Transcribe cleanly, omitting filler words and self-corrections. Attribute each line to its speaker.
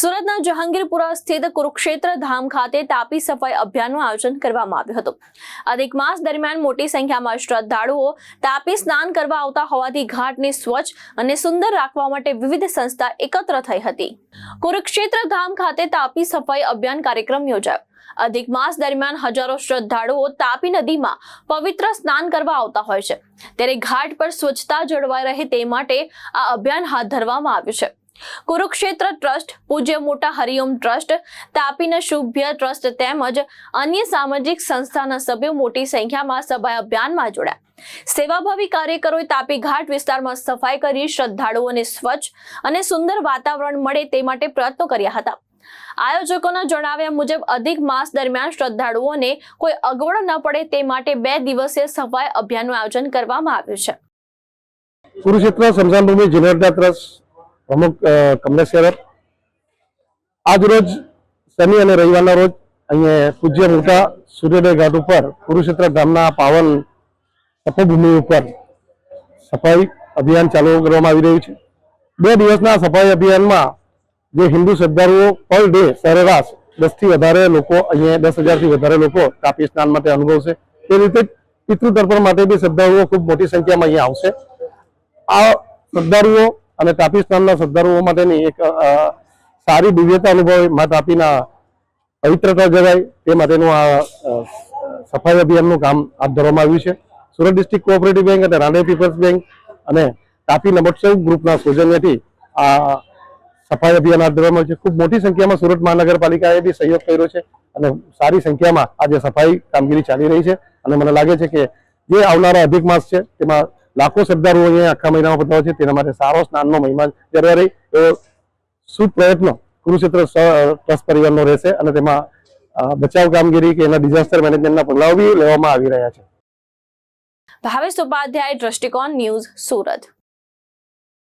Speaker 1: સુરતના જહાંગીરપુરા સ્થિત કુરુક્ષેત્ર ધામ ખાતે તાપી સફાઈ અભિયાનનું આયોજન કરવામાં આવ્યું હતું। અધિક માસ દરમિયાન મોટી સંખ્યામાં શ્રદ્ધાળુઓ તાપી સ્નાન કરવા આવતા હોવાથી ઘાટને સ્વચ્છ અને સુંદર રાખવા માટે વિવિધ સંસ્થા એકત્ર થઈ હતી। કુરુક્ષેત્ર ધામ ખાતે તાપી સફાઈ અભિયાન કાર્યક્રમ યોજાયો। અધિક માસ દરમિયાન હજારો શ્રદ્ધાળુઓ તાપી નદીમાં પવિત્ર સ્નાન કરવા આવતા હોય છે, ત્યારે ઘાટ પર સ્વચ્છતા જળવાઈ રહે તે માટે આ અભિયાન હાથ ધરવામાં આવ્યું છે। કુરુક્ષેત્ર ટ્રસ્ટ, પૂજ્ય મોટા હરિઓમ ટ્રસ્ટ, તાપીના શુભ્ય ટ્રસ્ટ તેમજ અન્ય સામાજિક સંસ્થાના સભ્યો મોટી સંખ્યામાં સફાઈ અભિયાનમાં જોડાયા। સેવાભાવી કાર્યકરોએ તાપી ઘાટ વિસ્તારમાં સફાઈ કરી શ્રદ્ધાળુઓને સ્વચ્છ અને સુંદર વાતાવરણ મળે તે માટે પ્રયત્નો કર્યા હતા। આયોજકોના જણાવ્યા મુજબ અધિક માસ દરમિયાન શ્રદ્ધાળુઓને કોઈ અગવડ ન પડે તે માટે 2 દિવસીય સફાઈ અભિયાનનું આયોજન કરવામાં આવ્યું છે।
Speaker 2: કુરુક્ષેત્ર સ્મશાન ભૂમિ જીર્ણોદ્ધાર ટ્રસ્ટ પ્રમુખ કમલેશ શેરર આજ રોજ શનિ અને રવિવારના રોજ અહીંયા પૂજ્ય મોટા સૂર્યોદય ઘાટ ઉપર કુરુક્ષેત્ર ધામના પાવન તપોભૂમિ ઉપર સફાઈ અભિયાન ચાલુ કરવામાં આવી રહ્યું છે। 2 દિવસના સફાઈ અભિયાનમાં જે હિન્દુ શ્રદ્ધાળુઓ પર ડે સરેરાશ 10 થી વધારે લોકો અહીંયા 10,000 થી વધારે લોકો તાપી સ્નાન માટે અનુભવશે। તે રીતે પિતૃ તર્પણ માટે બી શ્રદ્ધાળુઓ ખૂબ મોટી સંખ્યામાં અહીંયા આવશે। આ શ્રદ્ધાળુઓ અને તાપી સ્નાનના શ્રદ્ધાળુઓ માટેની એક સારી દિવ્યતા અનુભવ મા તાપીના પવિત્રતા જળવાય તે માટેનું આ સફાઈ અભિયાનનું કામ હાથ ધરવામાં આવ્યું છે। સુરત ડિસ્ટ્રિક્ટ કોઓપરેટિવ બેંક અને રાંદેર પીપલ્સ બેંક અને તાપી નમોત્સવ ગ્રુપના સૌજન્યથી આ સફાઈ અભિયાન હાથ ધરવામાં આવ્યું છે। ખૂબ મોટી સંખ્યામાં સુરત મહાનગરપાલિકાએ બી સહયોગ કર્યો છે અને સારી સંખ્યામાં આજે સફાઈ કામગીરી ચાલી રહી છે અને મને લાગે છે કે જે આવનારા અધિક માસ છે તેમાં લાખો શ્રદ્ધાળુઓ અહીંયા આખા મહિનામાં પધારે છે, તેના માટે સારો સ્નાનનો મહિમા જળવાઈ રહે એવો શુભ પ્રયત્નો કુરુક્ષેત્ર ટ્રસ્ટ પરિવારનો રહેશે અને તેમાં બચાવ કામગીરી કે એના ડિઝાસ્ટર મેનેજમેન્ટના પગલાઓ બી લેવામાં આવી રહ્યા છે।
Speaker 1: ભાવેશ ઉપાધ્યાય, દ્રષ્ટિકોણ ન્યૂઝ, સુરત।